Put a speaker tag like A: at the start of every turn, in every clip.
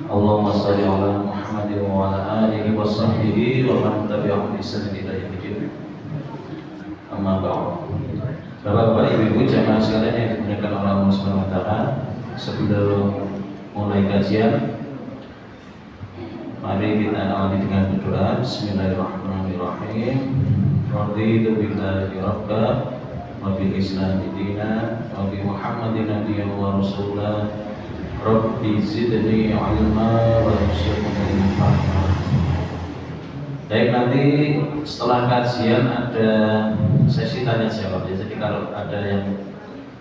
A: Allahumma shalli ala Muhammadin wa ala alihi wa sahbihi wa man tabi'ahum bi ihsan ila yaumil amma ba'd. Bapak-bapak, ibu-ibu, jamaah sekalian yang dimuliakan oleh Allah Subhanahu wa taala, sebelum mulai kajian, mari kita awali dengan berdoa. Bismillahirrahmanirrahim. Raditu billahi rabba wa bil islami dinan wa bi Muhammadin nabiyyan wa rasulah. Rabbi zidni ilma wa warzuqni fahma. Baik, nanti setelah kajian ada sesi tanya jawab ya. Jadi kalau ada yang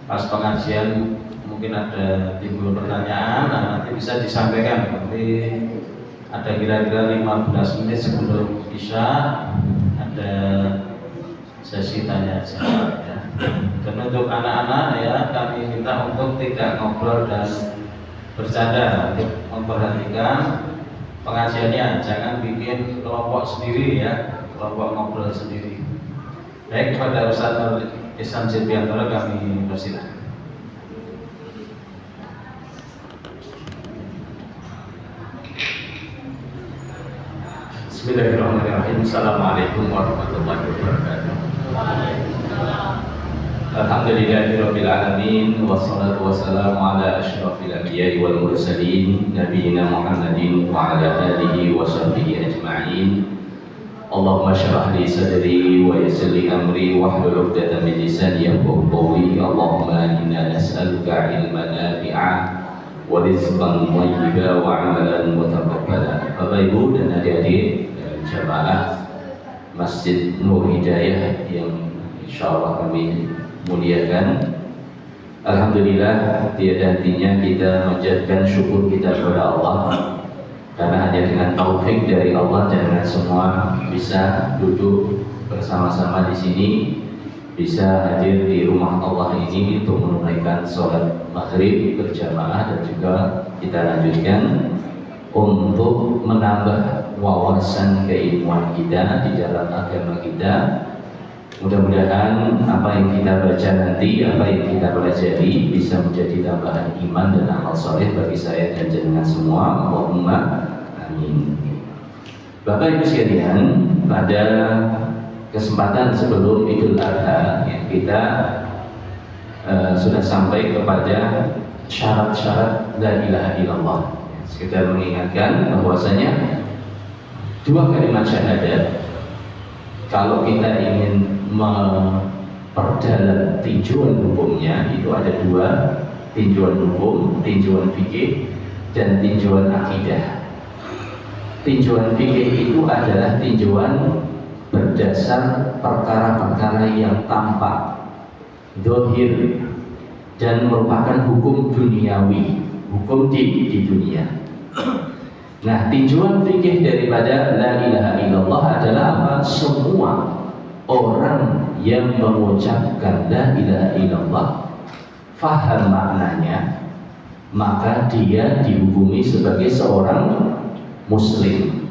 A: pas pengajian mungkin ada timbul pertanyaan, nanti bisa disampaikan. Nanti ada kira-kira 15 menit sebelum isya ada sesi tanya jawab ya. Dan untuk anak-anak ya, kami minta untuk tidak ngobrol dan bercanda, untuk memperhatikan pengajiannya, jangan bikin kelompok sendiri ya, kelompok ngobrol sendiri. Baik, kepada Ustaz Nur Ihsan Zilbiantoro kami persilakan.
B: Bismillahirrahmanirrahim. Assalamualaikum warahmatullahi wabarakatuh. Alhamdulillahirabbil alamin, wassalatu wassalamu ala asyrafil anbiya'i wal mursalin nabiyina Muhammadin wa ala alihi wa sahbihi ajma'in. Allahumma shrah li sadri wa yassir li amri wahlul 'uqdatam min lisani yafqahu qawli. Allahumma inna nas'aluka ilman nafi'an wa rizqan thayyiban wa 'amalan mutaqabbalan. Bapak Ibu dan adik-adik jamaah Masjid Nur Hidayah yang insyaallah kami muliakan, alhamdulillah tiada hentinya kita menjadikan syukur kita kepada Allah, karena hanya dengan taufik dari Allah jangan semua bisa duduk bersama-sama di sini, bisa hadir di rumah Allah ini untuk menunaikan sholat maghrib berjamaah, dan juga kita lanjutkan untuk menambah wawasan keilmuan kita di dalam agama kita. Mudah-mudahan apa yang kita baca nanti, apa yang kita pelajari bisa menjadi tambahan iman dan amal soleh bagi saya dan jenengan semua. Allahumma amin. Bapak Ibu sekalian, pada kesempatan sebelum Idul Adha yang kita sudah sampai kepada syarat-syarat la ilaha illallah. Sekedar mengingatkan bahwasanya dua kalimat syahadat, kalau kita ingin memperdalam tinjauan hukumnya, itu ada dua: tinjauan hukum, tinjauan fikih, dan tinjauan akidah. Tinjauan fikih itu adalah tinjauan berdasar perkara-perkara yang tampak, zahir, dan merupakan hukum duniawi, hukum di dunia. Nah, tinjauan fikih daripada la ilaha illallah adalah apa? Semua orang yang mengucapkan la ilaha illallah faham maknanya, maka dia dihukumi sebagai seorang muslim.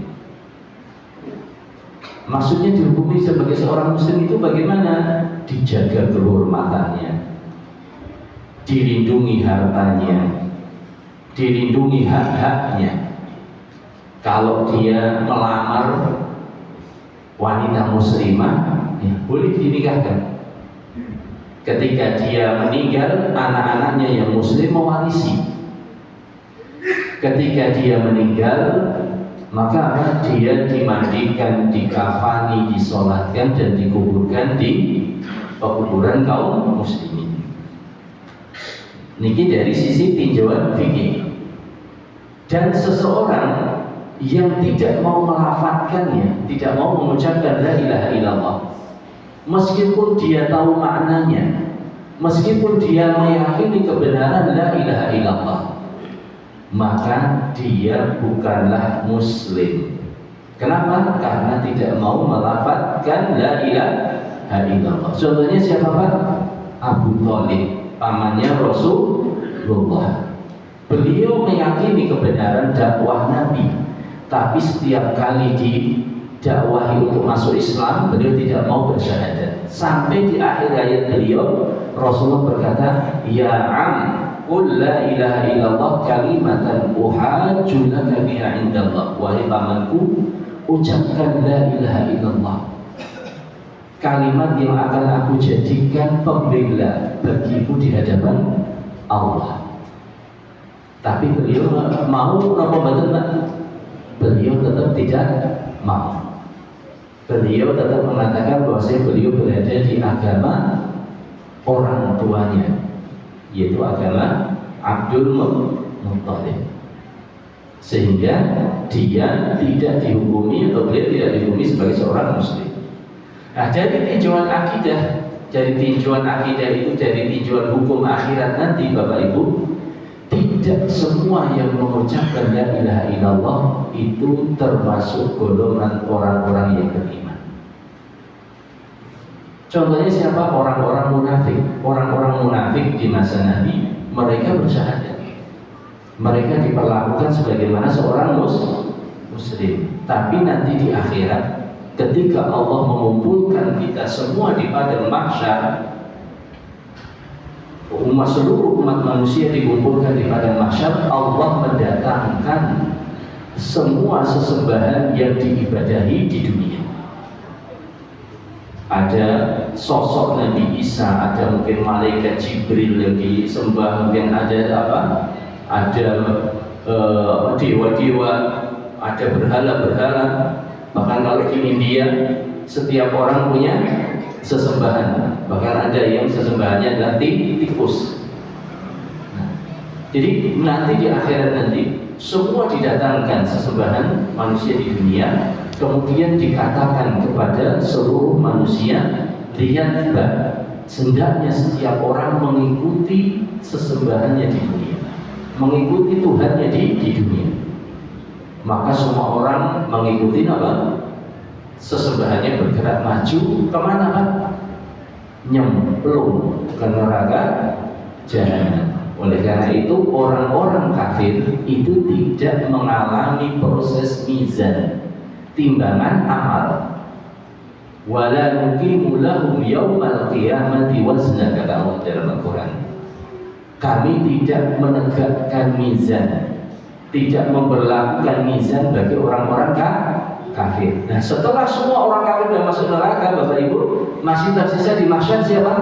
B: Maksudnya dihukumi sebagai seorang muslim itu bagaimana? Dijaga kehormatannya, dilindungi hartanya, dilindungi hak-haknya. Kalau dia melamar wanita muslimah, ya, boleh dinikahkan. Ketika dia meninggal, anak-anaknya yang muslim mewarisi. Ketika dia meninggal, maka dia dimandikan, dikafani, disolatkan, dan dikuburkan di pekuburan kaum muslimin. Niki dari sisi tinjauan fikih. Dan seseorang yang tidak mau melafadzkannya, tidak mau mengucapkan la ilaha illallah, meskipun dia tahu maknanya, meskipun dia meyakini kebenaran la ilaha illallah, maka dia bukanlah muslim. Kenapa? Karena tidak mau melafadzkan la ilaha illallah. Contohnya siapa Pak? Abu Thalib, pamannya Rasulullah. Beliau meyakini kebenaran dakwah Nabi, tapi setiap kali didakwahi untuk masuk Islam, beliau tidak mau bersyahadat. Sampai di akhir hayat beliau, Rasulullah berkata, "Ya am, qul la ilaha illallah kalimatan uhajju laka biha indallah. Wahai pamanku, ucapkan la ilaha illallah, kalimat yang akan aku jadikan pembela bagimu di hadapan Allah. Tapi beliau mau napa mboten? Beliau tetap tidak mau. Beliau tetap mengatakan bahwa beliau berada di agama orang tuanya, yaitu agama Abdul Muttalib, sehingga dia tidak dihukumi atau beliau tidak dihukumi sebagai seorang muslim. Nah, dari tinjauan akidah, itu dari tinjauan hukum akhirat nanti, Bapak Ibu, tidak semua yang mengucapkan la ilaha illallah itu termasuk golongan orang-orang yang beriman. Contohnya siapa? Orang-orang munafik. Orang-orang munafik di masa Nabi, mereka bersyahadat, mereka diperlakukan sebagaimana seorang muslim. Tapi nanti di akhirat, ketika Allah mengumpulkan kita semua di padang mahsyar, seluruh umat manusia dikumpulkan di padang mahsyar, Allah mendatangkan semua sesembahan yang diibadahi di dunia. Ada sosok Nabi Isa, ada mungkin malaikat Jibril yang disembah, mungkin ada apa? Ada dewa-dewa, ada berhala-berhala. Bahkan kalau di India, setiap orang punya sesembahan. Bahkan ada yang sesembahannya adalah tikus. Nah, jadi nanti di akhirat nanti semua didatangkan sesembahan manusia di dunia, kemudian dikatakan kepada seluruh manusia, lihat Mbak, hendaknya setiap orang mengikuti sesembahannya di dunia, mengikuti Tuhannya di dunia. Maka semua orang mengikuti apa? Sesembahannya bergerak maju kemana Pak? Nyemplung ke neraka jahanam. Oleh karena itu orang-orang kafir itu tidak mengalami proses mizan, timbangan amal. Wala nuqimu lahum yaumal qiyamati wazna, kata Allah dalam Al-Quran. Kami tidak menegakkan mizan, tidak memberlakukan mizan bagi orang-orang kafir. Nah, setelah semua orang kafir sudah masuk neraka, Bapak Ibu, masih tersisa di mahsyar siapa?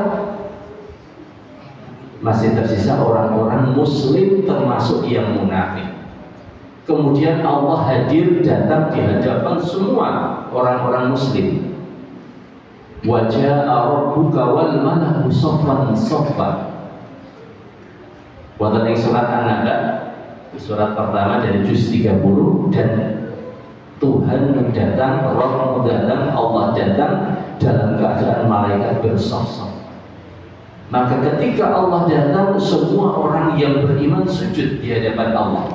B: Masih tersisa orang-orang muslim, termasuk yang munafik. Kemudian Allah hadir, datang di hadapan semua orang-orang muslim. Wajah rabbuka wal malaku saffan saffa. Wonten ing surat An-Naba, surat pertama dari juz 30, dan Tuhan datang, Roh datang, Allah datang dalam keadaan malaikat bersaf-saf. Maka ketika Allah datang, semua orang yang beriman sujud di hadapan Allah,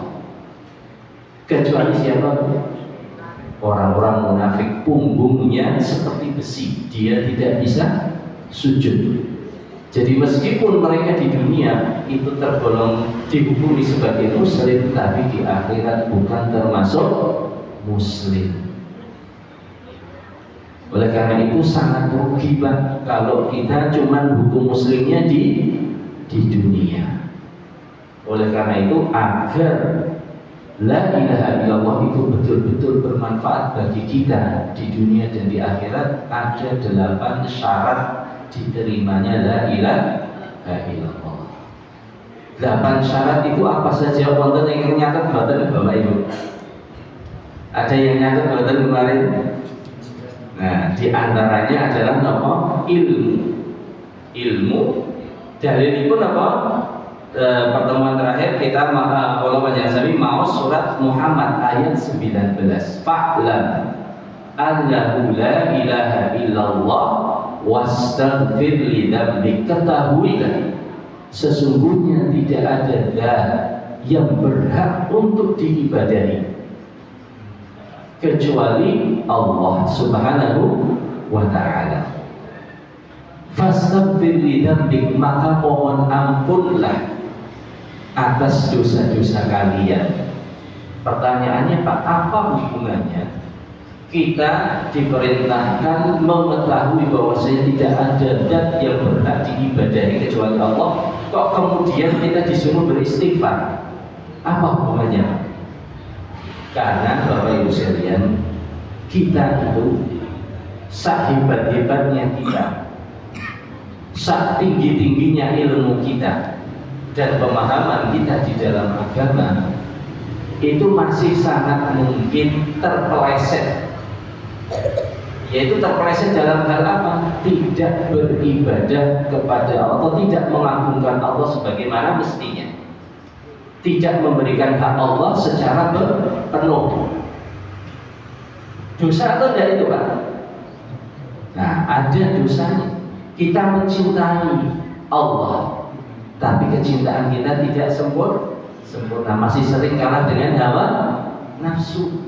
B: kecuali siapa? Orang-orang munafik, punggungnya seperti besi, dia tidak bisa sujud. Jadi meskipun mereka di dunia itu tergolong dihukumi sebagai muslim, tapi di akhirat bukan termasuk muslim. Oleh karena itu sangat rugi Pak kalau kita cuma hukum muslimnya di dunia. Oleh karena itu, agar la ilaha illallah itu betul-betul bermanfaat bagi kita di dunia dan di akhirat, ada 8 syarat diterimanya la ilaha illallah. 8 syarat itu apa saja? Wonten yang nyatet mboten Bapak Ibu? Ada yang nyatet mboten kemarin? Nah, di antaranya adalah apa? Ilmu. Dalilipun apa? Pertemuan terakhir kita kalau Panjang mau surat Muhammad ayat 19. Fa'lam annahu la ilaha illallah wastaghfir li dzambik. Ketahuilah sesungguhnya tidak ada zat yang berhak untuk diibadahi kecuali Allah Subhanahu wa ta'ala. Fastaghfir li dzambik, maka mohon ampunlah atas dosa-dosa kalian. Pertanyaannya Pak, apa hubungannya kita diperintahkan mengetahui bahwa tidak ada zat yang berhak diibadahi kecuali Allah kok kemudian kita disuruh beristighfar? Apa hubungannya? Karena Bapak Ibu sekalian, kita itu sehebat-hebatnya kita, setinggi-tingginya ilmu kita dan pemahaman kita di dalam agama, itu masih sangat mungkin terpeleset. Yaitu terpeleset dalam hal apa? Tidak beribadah kepada Allah atau tidak mengagungkan Allah sebagaimana mestinya, tidak memberikan hak Allah secara penuh. Dosa atau tidak itu Pak? Nah, ada dosanya. Kita mencintai Allah, tapi kecintaan kita tidak sempurna, masih sering kalah dengan hawa nafsu.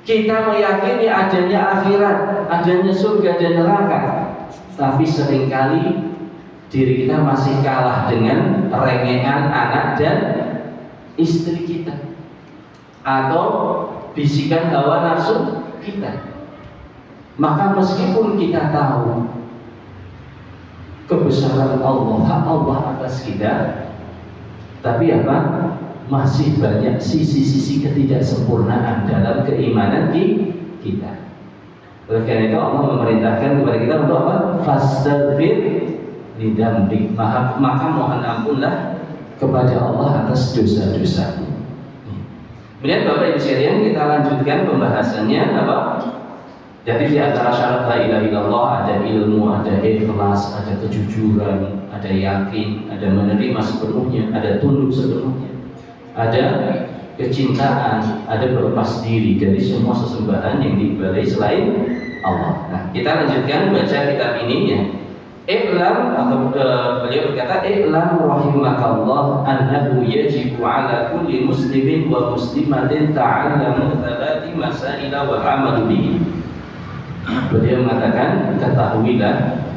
B: Kita meyakini adanya akhirat, adanya surga dan neraka, tapi seringkali diri kita masih kalah dengan rengengan anak dan istri kita, atau bisikan hawa nafsu kita. Maka meskipun kita tahu kebesaran Allah, hak Allah atas kita, tapi apa? Masih banyak sisi-sisi ketidaksempurnaan dalam keimanan kita. Oleh karena itu Allah memerintahkan kepada kita untuk apa? Fastaghfir lidzambik, maka mohon ampunlah kepada Allah atas dosa-dosamu. Kemudian Bapak Ibu sekalian, kita lanjutkan pembahasannya apa? Jadi di antara syarat la ilaha illallah ada ilmu, ada ikhlas, ada kejujuran, ada yakin, ada menerima sepenuhnya, ada tunduk sepenuhnya, ada kecintaan, ada berlepas diri dari semua sesembahan yang diibadahi selain Allah. Nah, kita lanjutkan baca kitab ini ya. I'lam, atau beliau berkata, i'lam rahimakallah annahu yajibu ala kulli muslimin wa muslimatin ta'allamu thalathi masaila wal amalu bihi. Beliau mengatakan, ketahuilah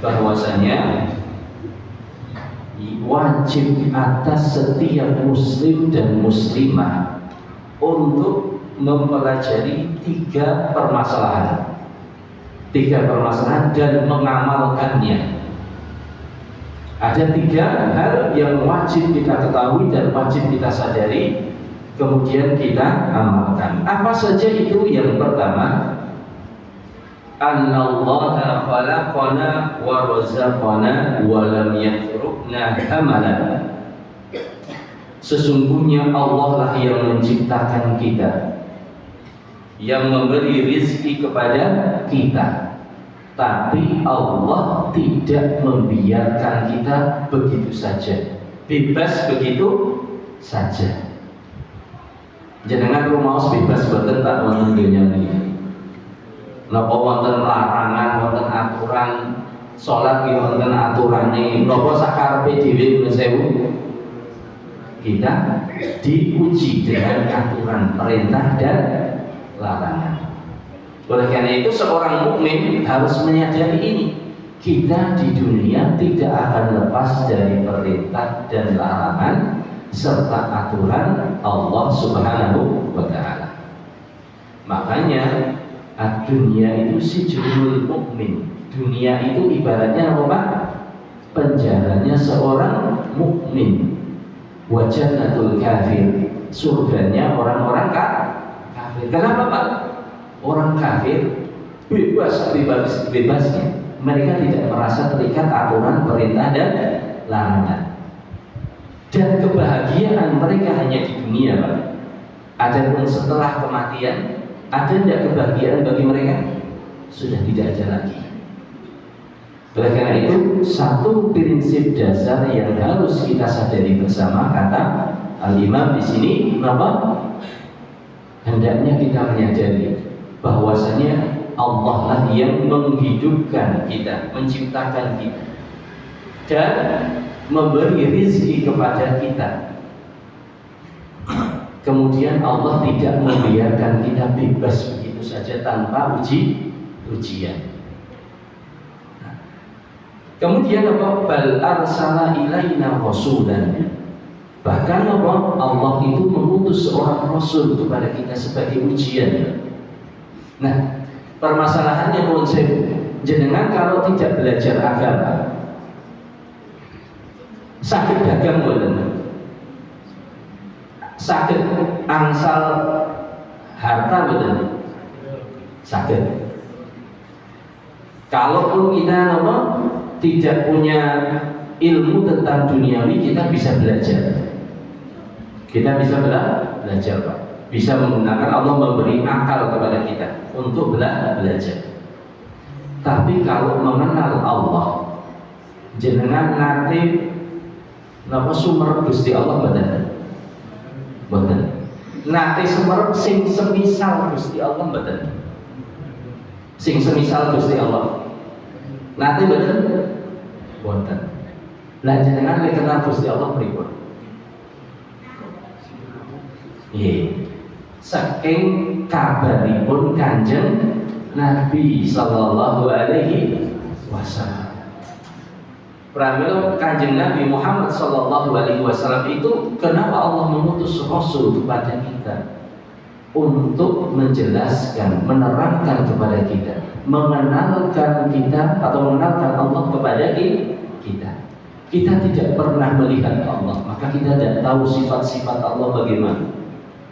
B: bahwasanya wajib atas setiap muslim dan muslimah untuk mempelajari tiga permasalahan dan mengamalkannya. Ada tiga hal yang wajib kita ketahui dan wajib kita sadari, kemudian kita amalkan. Apa saja itu? Yang pertama, Annallaha khalaqana wa razaqana wa lam yatrukna hamalan. Sesungguhnya Allah lah yang menciptakan kita, yang memberi rizki kepada kita, tapi Allah tidak membiarkan kita begitu saja, bebas begitu saja. Jenengan rumaos bebas boten tak wonten donya niki. Napa wonten larangan, wonten aturan salat ki wonten aturane, napa sakarepe dhewe nuwun. Kita diuji dengan aturan perintah dan larangan. Oleh karena itu seorang mukmin harus menyadari ini. Kita di dunia tidak akan lepas dari perintah dan larangan serta aturan Allah Subhanahu wa taala. Makanya dunia itu sijnul mukmin. Dunia itu ibaratnya apa Pak? Penjaranya seorang mukmin. Wa jannatul kafir, surganya orang-orang kafir. Kenapa Pak? Orang kafir bebasnya. Mereka tidak merasa terikat aturan perintah dan larangan. Dan kebahagiaan mereka hanya di dunia Pak. Adapun setelah kematian, ada tidak kebahagiaan bagi mereka? Sudah tidak ada lagi. Oleh karena itu, satu prinsip dasar yang harus kita sadari bersama, kata Al-Imam di sini, apa? Hendaknya kita menyadari bahwasanya Allah lah yang menghidupkan kita, menciptakan kita, dan memberi rizki kepada kita. Kemudian Allah tidak membiarkan kita bebas begitu saja tanpa ujian. Kemudian apa? Bal arsala ilaina rasulan. Bahkan apa? Allah itu mengutus seorang rasul kepada kita sebagai ujian. Nah, permasalahannya menurut saya, jenengan kalau tidak belajar agama, Saged dagang mboten? Saged angsal harta mboten? Saged. Kalaupun kita tidak punya ilmu tentang duniawi, kita bisa belajar. Kita bisa belajar, Pak. Bisa menggunakan, Allah memberi akal kepada kita untuk belajar. Tapi kalau mengenal Allah, jenengan nanti sumerep Gusti Allah mboten. Nanti sumerep sing semisal Gusti Allah mboten. Sing semisal Gusti Allah. Nanti mboten. Lah jenengan nek kenal Gusti Allah pripun? Saking kabaripun Kanjeng Nabi sallallahu alaihi wasallam. Pramila Kanjeng Nabi Muhammad sallallahu alaihi wasallam itu kenapa Allah mengutus Rasul kepada kita? Untuk menjelaskan, menerangkan kepada kita, mengenalkan kita atau mengenalkan Allah kepada kita. Kita tidak pernah melihat Allah, maka kita tidak tahu sifat-sifat Allah bagaimana.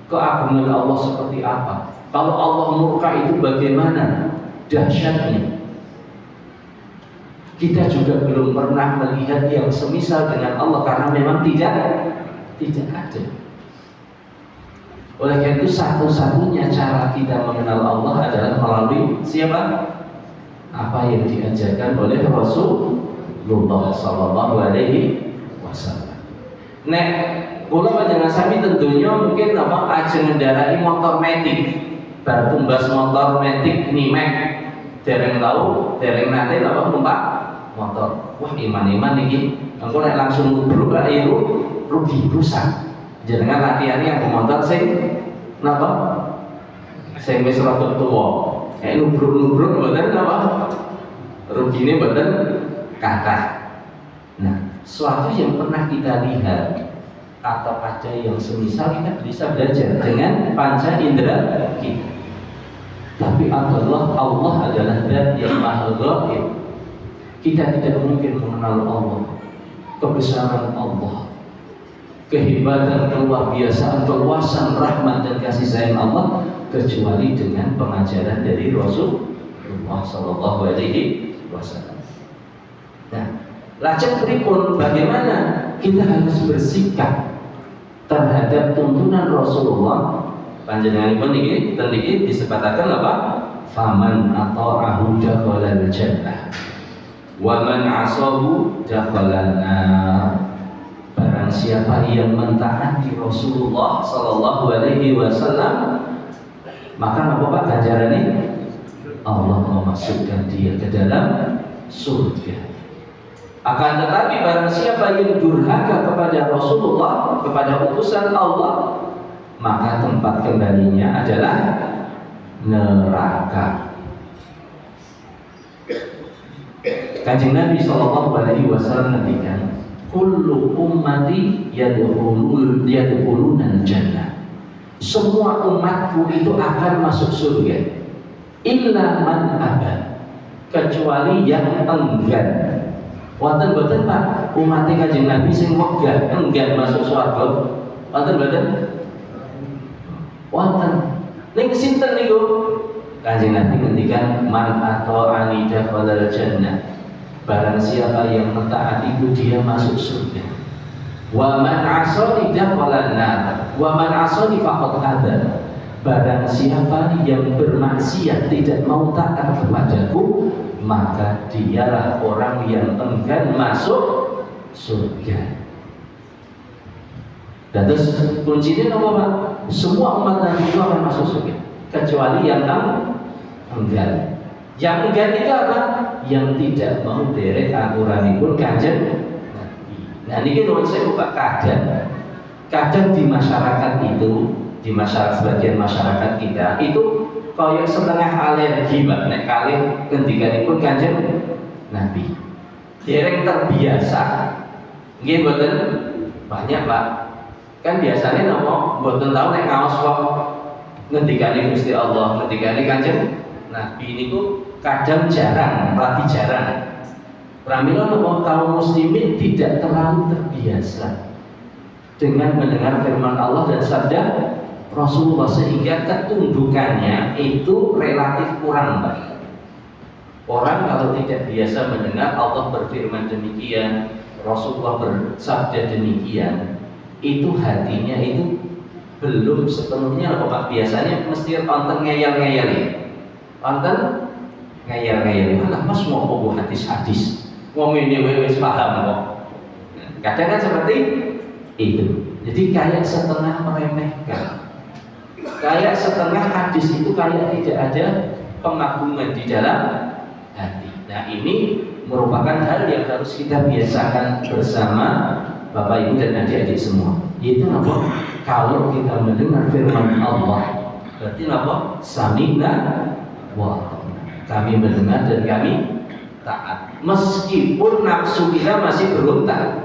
B: Keagungan Allah seperti apa? Kalau Allah murka itu bagaimana dahsyatnya? Kita juga belum pernah melihat yang semisal dengan Allah karena memang tidak ada. Oleh karena itu satu-satunya cara kita mengenal Allah adalah melalui siapa? Apa yang diajarkan oleh Rasulullah Sallallahu Alaihi Wasallam. Kula panjenengan sami tentunya mungkin ajeng ngendarai motor metik, bar tumbas motor metik nimek, dereng nate numpak motor. Wah iman iki, engko nek langsung nubruk ra rugi rusak. Jenengan latihannya yang motor sing napa? Sing wis rada tuwa. Nek nubruk mboten napa? Rugine mboten kathah. Nah, suatu yang pernah kita lihat atau ada yang semisal, kita bisa belajar dengan panca indera kita. Tapi Allah adalah zat yang maha ghaib. Kita tidak mungkin mengenal Allah, kebesaran Allah, kehebatan, keluar biasaan, keluasan rahmat dan kasih sayang Allah kecuali dengan pengajaran dari Rasulullah Sallallahu Alaihi Wasallam. Nah, lajeng pripun bagaimana kita harus bersikap terhadap tuntunan Rasulullah? Panjenenganipun niki disebataken apa? Faman ata'ahu dakhalal jannah wa man 'asahu dakhalan nar. Barang siapa yang mentaati Rasulullah sallallahu alaihi wasallam, maka apa Pak ganjarannya? Allah memasukkan dia ke dalam surga. Akan tetapi barang siapa yang durhaka kepada Rasulullah, kepada utusan Allah, maka tempat kembalinya adalah neraka. Kanjeng Nabi sallallahu alaihi wasallam ngendikan, kullu ummati yadkhuluna jannah. Semua umatku itu akan masuk surga. Illa man aba, kecuali yang enggan. Wonten boten Pak, umat Kanjeng Nabi sing enggan masuk surga? Wonten boten? Wonten. Ning sinten niku? Kanjeng Nabi ngendikan man ata'ani dakhalal jannah. Barang siapa yang mentaatiku dia masuk surga. Wa man 'asani dakhalan nar. Wa man 'asani faqad aba. Barang siapa yang bermaksiat tidak mau taat kepadaku, maka dialah orang yang enggan masuk surga. Dan terus kuncinya apa Pak? Semua umat Nabi itu akan masuk surga kecuali yang enggan. Yang enggan itu apa? Yang tidak mau derek aturanipun Kanjeng Nabi. Nah ini nuwun sewu Pak, kadang di masyarakat itu, di sebagian masyarakat kita itu kaya setengah alergi Pak nek kalih ngendikanipun Kanjeng Nabi. Dereng terbiasa. Nggih mboten banyak Pak. Kan biasanya napa mboten tau nek ngaos kok ngendikane Gusti Allah, ngendikane Kanjeng Nabi niku kadang jarang, berarti jarang. Pramila kaum muslimin tidak terlalu terbiasa dengan mendengar firman Allah dan sabda Rasulullah, sehingga ketundukannya itu relatif kurang baik. Orang kalau tidak biasa mendengar Allah berfirman demikian, Rasulullah bersabda demikian, itu hatinya itu belum sepenuhnya apa, biasanya mesti nonton ngeyel-ngeyel ya. Nonton ngeyel-ngeyel, malah mas mau ngomong hadis-hadis, ngomong ini wis paham kok. Kadang kan seperti itu. Jadi kayak setengah meremehkan, kayak setengah hadis itu kayak tidak ada pengagungan di dalam hati. Nah ini merupakan hal yang harus kita biasakan bersama Bapak Ibu dan adik-adik semua. Yaitu apa? Kalau kita mendengar firman Allah, berarti apa? Sami'na wa ata'na. Kami mendengar dan kami taat. Meskipun nafsu kita masih berontak.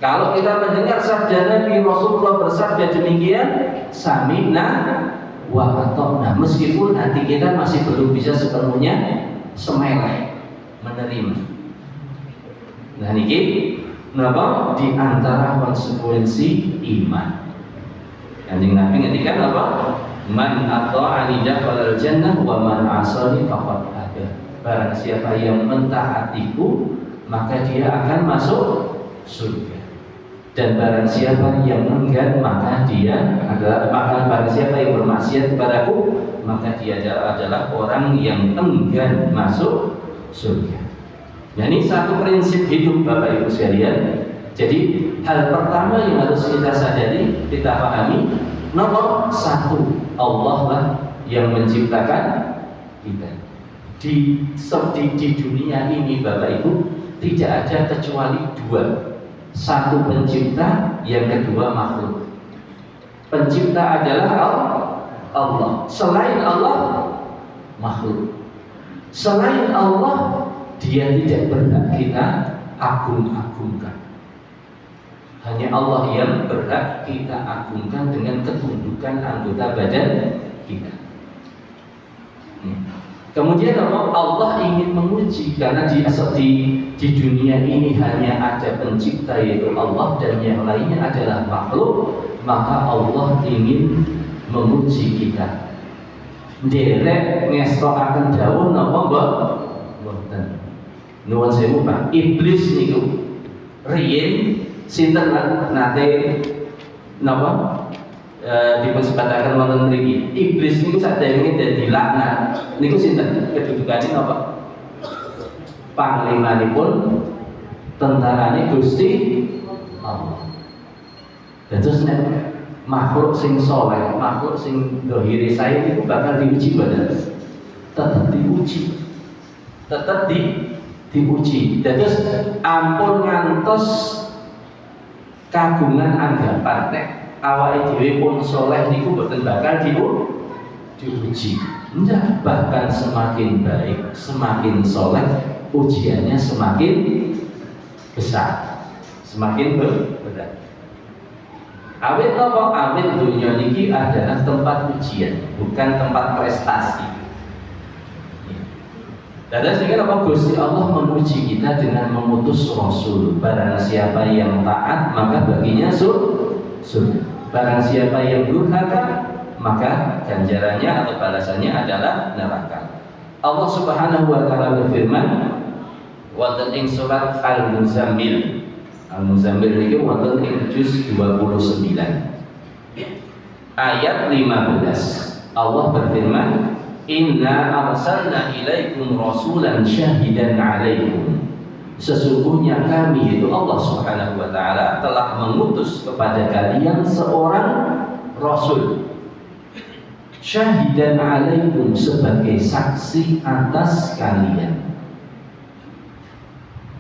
B: Kalau kita mendengar sabda Nabi Rasulullah bersabda demikian, sami'na wa ata'na, meskipun hati kita masih belum bisa sepenuhnya semeleh menerima. Nah niki napa di antara konsekuensi iman. Kanjeng Nabi ngendikan apa? Man ata'ani dakhalal jannah wa man asani faqad aba. Barang siapa yang mentaatiku maka dia akan masuk surga. Dan barang siapa yang enggan maka dia adalah, maka barang siapa yang bermaksiat kepadaku maka dia adalah orang yang enggan masuk surga. Nah ini satu prinsip hidup Bapak Ibu sekalian. Jadi hal pertama yang harus kita sadari, kita pahami, nomor satu, Allah lah yang menciptakan kita. Di dunia ini Bapak Ibu tidak ada kecuali dua. Satu pencipta, yang kedua makhluk. Pencipta adalah Allah. Selain Allah, makhluk. Selain Allah, dia tidak berhak kita agung-agungkan. Hanya Allah yang berhak kita agungkan dengan ketundukan anggota badan kita. Kemudian Allah ingin menguji, karena di dunia ini hanya ada pencipta yaitu Allah dan yang lainnya adalah makhluk, maka Allah ingin menguji kita. Derek ngestokaken dawuh napa mboten. Nuwun sewu Pak, iblis niku riyen sinten nate napa dipunsebataken wonten mriki. Iblis niku sadèrènge dadi laknat niku sinten? Kedudukane napa? Panglimanipun tentarane Gusti Allah. Dan terus nek makhluk sing soleh, makhluk sing dohiri saya itu bakal diuji badan, tetap diuji, tetap diuji. Dan terus ampun ngantos kagungan anggapan nek awake dhewe pun soleh niku boten bakal diuji. Enggak, bahkan semakin baik, semakin soleh, ujiannya semakin besar, semakin berat. Awit apa? Awit dunia niki adalah tempat ujian, bukan tempat prestasi. Dan sehingga apa? Gusti Allah menguji kita dengan mengutus Rasul. Barang siapa yang taat maka baginya surga. Barang siapa yang durhaka maka ganjarannya atau balasannya adalah neraka. Allah Subhanahu wa taala berfirman wonten ing surat Al-Muzammil. Al-Muzammil ini wonten ing juz 29 ayat 15. Allah berfirman, "Inna arsalna ilaikum rasulan syahidan 'alaikum." Sesungguhnya kami, yaitu Allah Subhanahu wa taala, telah mengutus kepada kalian seorang rasul. Syahidan 'alaikum, sebagai saksi atas kalian.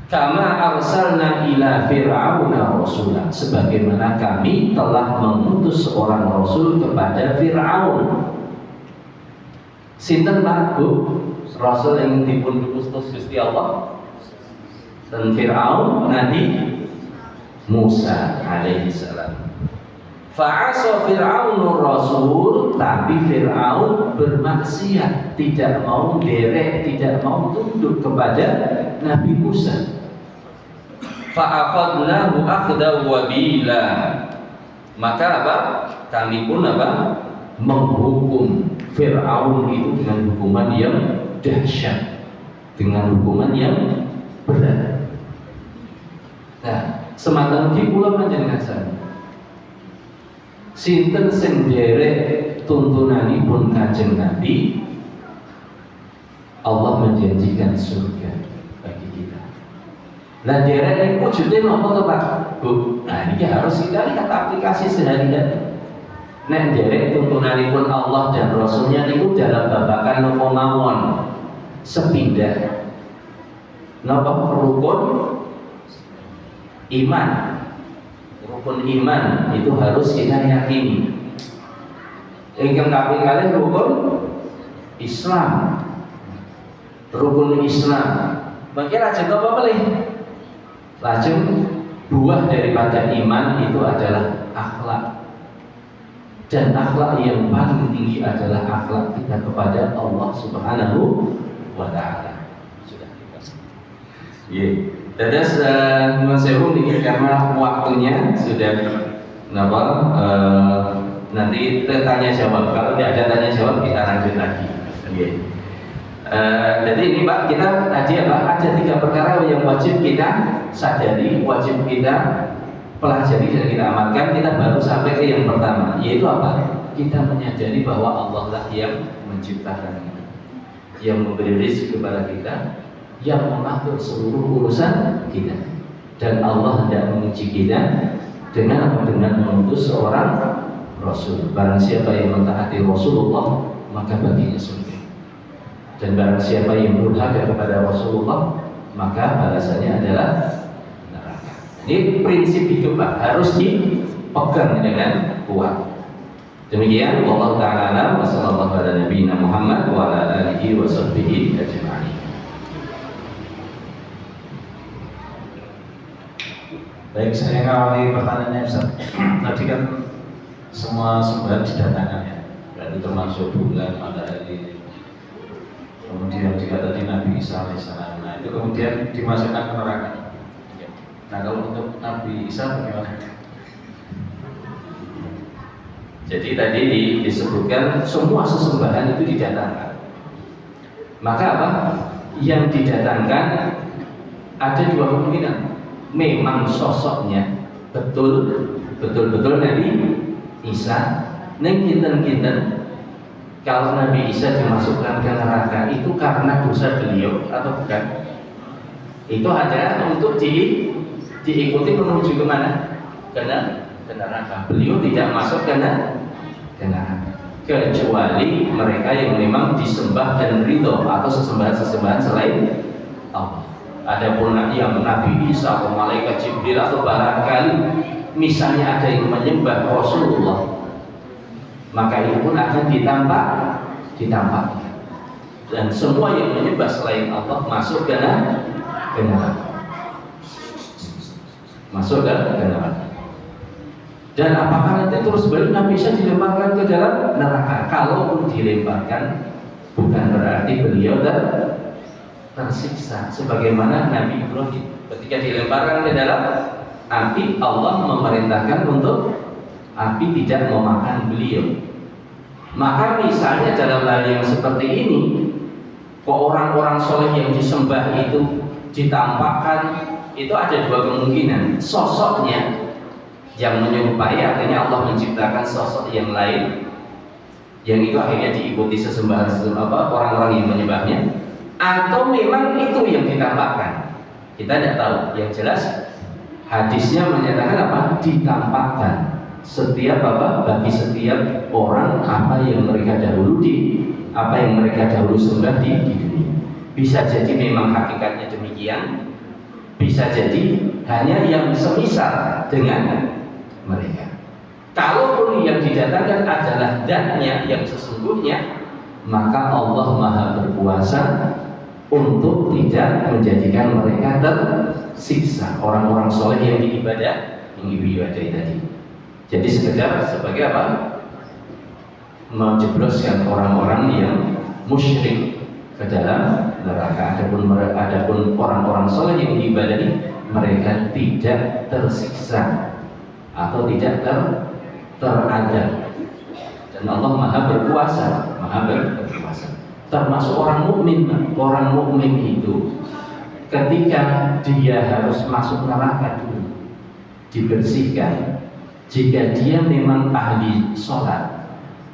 B: Kama arsalna ila fir'auna rasulan, sebagaimana kami telah mengutus seorang rasul kepada Fir'aun. Sinten Pak Bu? Rasul yang dipun diutus Gusti Allah dan Fir'aun Nabi Musa alaihi salam. Fa'asa Fir'aunur Rasul, tapi Fir'aun bermaksiat, tidak mau derek, tidak mau tunduk kepada Nabi Musa. Fa'aqadnahu akhdaw wabila, maka apa? Kami pun apa? Menghukum Fir'aun itu dengan hukuman yang dahsyat, dengan hukuman yang berat. Nah, semacam di pulau panjenengan sana. Sinten sing derek tuntunanipun Kanjeng Nabi, Allah menjanjikan surga bagi kita. Nah, derek ini wujudnya apa tuh Pak? Bu, nah ini harus kita lihat aplikasi sehari-hari. Nek derek tuntunanipun Allah dan Rasulnya itu dalam babakan nopo mawon sepindah. Nopo rukun iman. Rukun iman itu harus kita yakini. Ingkang kaping kalih rukun Islam. Rukun Islam. Mungkin lajeng apa pilih? Lajeng buah daripada iman itu adalah akhlak. Dan akhlak yang paling tinggi adalah akhlak kita kepada Allah Subhanahu wa taala. Sudah dikasih. Iya. Terus Nuwun Sewu ini karena waktunya sudah nanti tanya jawab. Kalau tidak ada tanya jawab kita lanjut lagi. Jadi ini Pak, kita tadi apa? Ada 3 perkara yang wajib kita sadari, wajib kita pelajari dan kita amalkan. Kita baru sampai ke yang pertama, yaitu apa? Kita menyadari bahwa Allah lah yang menciptakan kita, yang memberi rezeki kepada kita, yang mengatur seluruh urusan kita, dan Allah hendak menguji kita dengan apa? Dengan mengutus seorang Rasul. Barang siapa yang mentaati Rasulullah maka baginya surga, dan barang siapa yang durhaka kepada Rasulullah maka balasannya adalah neraka. Ini prinsip hidup Pak, harus dipegang dengan kuat. Demikian wallahu ta'ala wa sallallahu ala nabiyina Muhammad wa ala alihi wa sahbihi ajma'in.
A: Baik, saya ngawali pertanyaannya Ustaz. Tadi kan semua sumber didatangkan ya, berarti termasuk bulan, matahari, kemudian juga tadi Nabi Isa alaihissalam. Nah itu kemudian dimasukkan ke neraka. Nah kalau untuk Nabi Isa bagaimana?
B: Jadi tadi disebutkan semua sesembahan itu didatangkan. Maka apa? Yang didatangkan ada 2 kemungkinan. Memang sosoknya betul-betul Nabi Isa. Neng kinten kalau Nabi Isa dimasukkan ke neraka itu karena dosa beliau atau bukan? Itu ada untuk diikuti menuju kemana? Ke neraka. Beliau tidak masuk ke neraka, kecuali mereka yang memang disembah dan ridho atau sesembahan selain Allah. Adapun yang Nabi Isa atau malaikat Jibril atau barangkali misalnya ada yang menyembah Rasulullah, maka itu pun akan ditampakkan. Dan semua yang menyembah selain Allah masuk ke neraka. Masuk ke neraka. Dan apakah nanti terus balik Nabi Isa dilemparkan ke dalam neraka? Kalaupun dilemparkan, bukan berarti beliau tersiksa sebagaimana Nabi Ibrahim ketika dilemparkan ke dalam api, Allah memerintahkan untuk api tidak memakan beliau. Maka misalnya dalam hal yang seperti ini, kok orang-orang soleh yang disembah itu ditampakkan, itu ada 2 kemungkinan. Sosoknya yang menyerupai, artinya Allah menciptakan sosok yang lain, yang itu akhirnya diikuti sesembahan orang-orang yang menyembahnya, atau memang itu yang ditampakkan. Kita tidak tahu. Yang jelas hadisnya menyatakan apa? Ditampakkan bagi setiap orang apa yang mereka dahulu sembah di dunia. Bisa jadi memang hakikatnya demikian, bisa jadi hanya yang semisal dengan mereka. Kalaupun yang didatangkan adalah zatnya yang sesungguhnya, maka Allah Maha berkuasa untuk tidak menjadikan mereka tersiksa, orang-orang soleh yang diibadahi tadi. Jadi sekedar sebagai apa? Menjebloskan orang-orang yang musyrik ke dalam neraka. Adapun orang-orang soleh yang diibadahi, mereka tidak tersiksa atau tidak teradab. Dan Allah Maha berkuasa, Termasuk orang mukmin. Orang mukmin itu ketika dia harus masuk neraka dulu dibersihkan. Jika dia memang ahli sholat,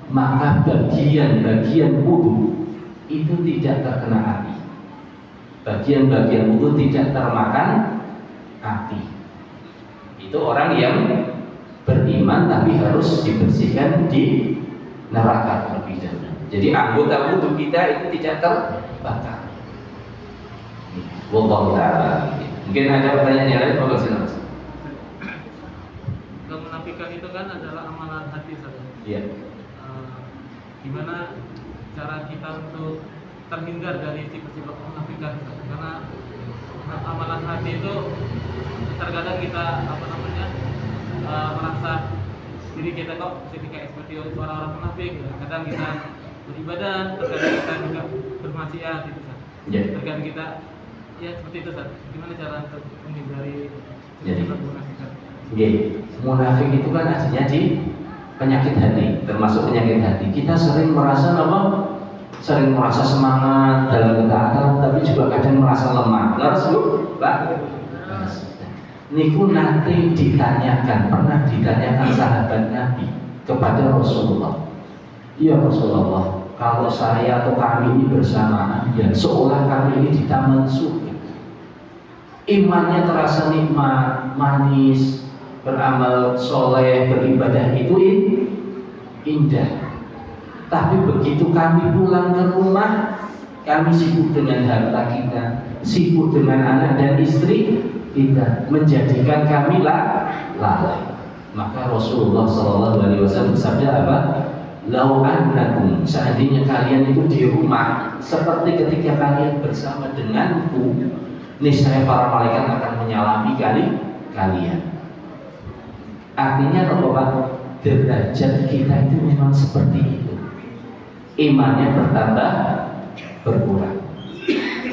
B: maka bagian-bagian wudu itu tidak terkena api. Bagian-bagian wudu tidak termakan api. Itu orang yang beriman tapi harus dibersihkan di neraka terlebih dahulu. Jadi anggota wudu kita itu tidak terbakar. Wallahu ta'ala. Mungkin ada pertanyaan yang lain, monggo silakan.
C: Kemunafikan itu kan adalah amalan hati saja.
B: Iya.
C: Gimana cara kita untuk terhindar dari sifat-sifat kemunafikan? Karena amalan hati itu terkadang kita merasa diri kita kok ketika seperti orang-orang munafik. Kadang kita beribadah, terkadang kita juga bermaksiat itu kan. Terkadang kita ya seperti itu kan. Gimana cara untuk menghindari sifat kemunafikan?
B: Munafik itu kan aslinya di penyakit hati, termasuk penyakit hati. Kita sering merasa sering merasa semangat dalam ketaatan, tapi juga kadang merasa lemah. Harus Pak. Niku nanti pernah ditanyakan sahabat Nabi kepada Rasulullah. Ya Rasulullah, kalau saya atau kami ini bersamaan, ya seolah kami ini di taman surga. Imannya terasa nikmat, manis, beramal soleh, beribadah itu indah. Tapi begitu kami pulang ke rumah, kami sibuk dengan harta kita, sibuk dengan anak dan istri kita, menjadikan kami lalai. Maka Rasulullah SAW bersabda apa? Lau annakum, seandainya kalian itu di rumah seperti ketika kalian bersama denganku, niscaya para malaikat akan menyalami kalian. Artinya Bapak, derajat kita itu memang seperti itu. Imannya bertambah, berkurang.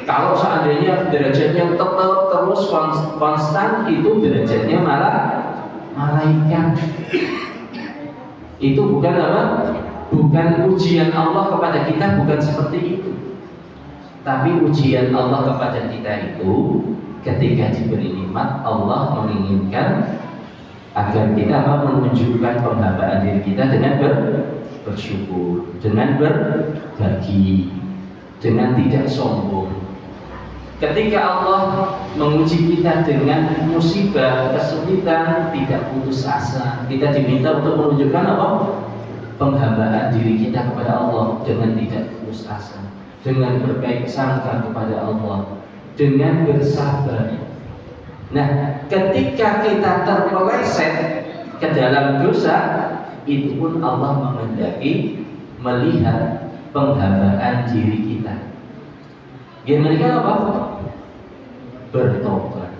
B: Kalau seandainya derajatnya tetap terus konstan, itu derajatnya malah malaikat. Itu bukan apa? Bukan ujian Allah kepada kita, bukan seperti itu. Tapi ujian Allah kepada kita itu ketika diberi nikmat, Allah menginginkan agar kita menunjukkan penghambaan diri kita dengan bersyukur, dengan berbagi, dengan tidak sombong. Ketika Allah menguji kita dengan musibah, kesulitan, tidak putus asa, kita diminta untuk menunjukkan apa? Penghambaan diri kita kepada Allah dengan tidak putus asa, dengan berbaik sangka kepada Allah, dengan bersabar. Nah, ketika kita terpeleset ke dalam dosa, itu pun Allah menghendaki melihat penghambaan diri kita. Mereka apa? Bertobat,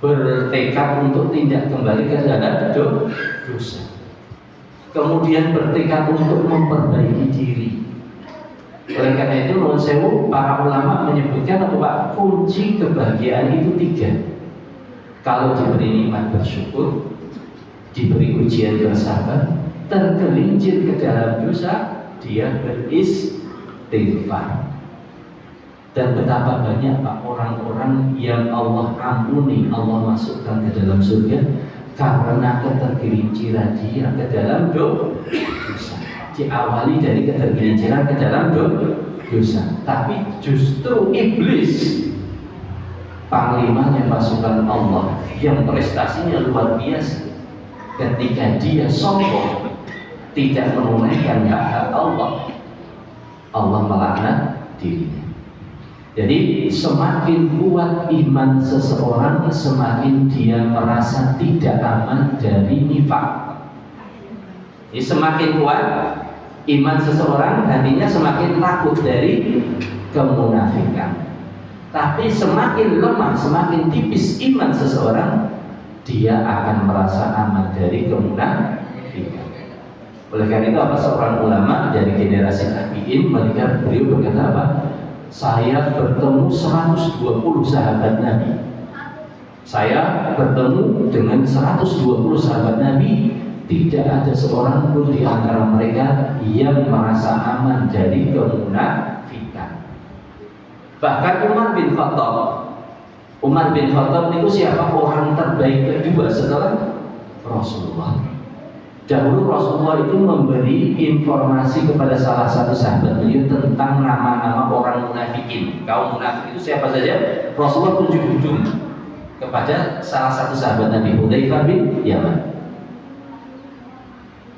B: bertekad untuk tidak kembali ke dalam dosa, kemudian bertekad untuk memperbaiki diri. Oleh karena itu, para ulama menyebutkan bahwa kunci kebahagiaan itu 3. Kalau diberi nikmat bersyukur, diberi ujian bersabar, tergelincir ke dalam dosa, dia beristighfar. Dan betapa banyak Pak orang-orang yang Allah ampuni, Allah masukkan ke dalam surga karena ketergelinciran dia ke dalam dosa. Diawali dari ketergelinciran ke dalam dosa, tapi justru iblis, panglimanya pasukan Allah yang prestasinya luar biasa, ketika dia sombong, tidak menunaikan hak Allah, Allah melaknat dirinya. Jadi semakin kuat iman seseorang, semakin dia merasa tidak aman dari nifak. Jadi semakin kuat iman seseorang, hatinya semakin takut dari kemunafikan. Tapi semakin lemah, semakin tipis iman seseorang, dia akan merasa aman dari kemunafikan. Oleh karena itu apa, seorang ulama dari generasi tabi'in melihat beliau berkata apa? Saya bertemu 120 sahabat Nabi. Saya bertemu dengan 120 sahabat Nabi. Tidak ada seorang pun di antara mereka yang merasa aman dari kemunafikan. Bahkan Umar bin Khattab itu siapa? Orang terbaik kedua setelah Rasulullah. Dahulu Rasulullah itu memberi informasi kepada salah satu sahabat beliau tentang nama-nama orang munafikin. Kaum munafik itu siapa saja? Rasulullah tunjuk ujung kepada salah satu sahabat Nabi, Hudzaifah bin Yaman.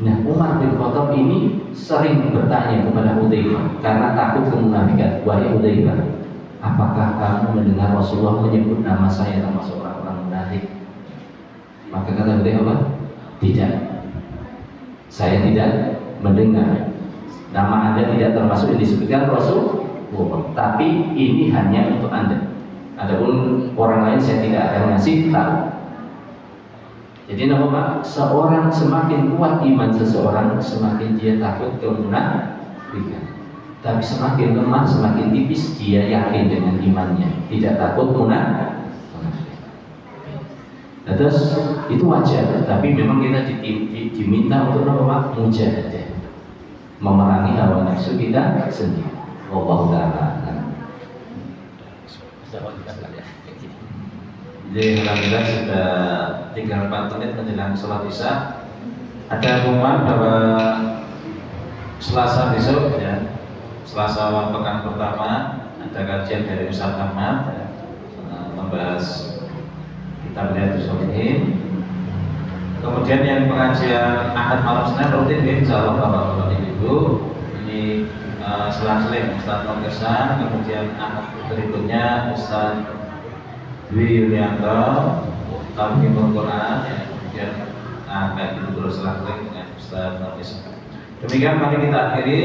B: Nah, Umar bin Khattab ini sering bertanya kepada Hudzaifah karena takut kemunafikan. Wahai Hudzaifah, apakah kamu mendengar Rasulullah menyebut nama saya termasuk orang-orang munafik? Maka kata Hudzaifah, tidak. Saya tidak mendengar. Nama Anda tidak termasuk yang disebutkan Rasulullah. Tapi ini hanya untuk Anda. Adapun orang lain saya tidak akan ngasih tahu. Jadi nama seorang semakin kuat iman seseorang, semakin dia takut kemunafikan. Tapi semakin lemah, semakin tipis dia yakin dengan imannya, tidak takut munafik. Nah, terus itu wajar, tapi memang kita diminta untuk apa? Mujahadah, memerangi hawa nafsu kita sendiri. Wallahu ta'ala.
A: Jadi alhamdulillah sudah 3-4 menit menjelang sholat isya. Ada pengumuman bahwa Selasa besok ya, Selasa pekan pertama ada kajian dari Ustaz Ahmad ya, membahas kitab Riyadhus Shalihin. Kemudian yang pengajian Ahad malam Senin rutin ya, insyaallah Bapak-bapak Ibu. Ini selang-seling Ustaz Nurkesan, kemudian Ahad berikutnya Ustaz Dwi Yulianto, Talqinul Quran ya, kemudian kayak gitu terus selang-seling dengan Ustaz Nurkesan. Demikian mari kita akhiri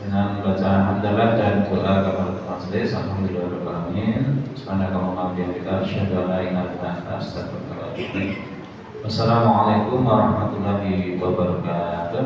A: dengan baca hamdalah dan doa kepada majelis. Alhamdulillahirabbil alamin. Subhanakallahumma wa bihamdika asyhadu an la ilaha illa anta astaghfiruka wa atubu ilaik. Wassalamualaikum warahmatullahi wabarakatuh.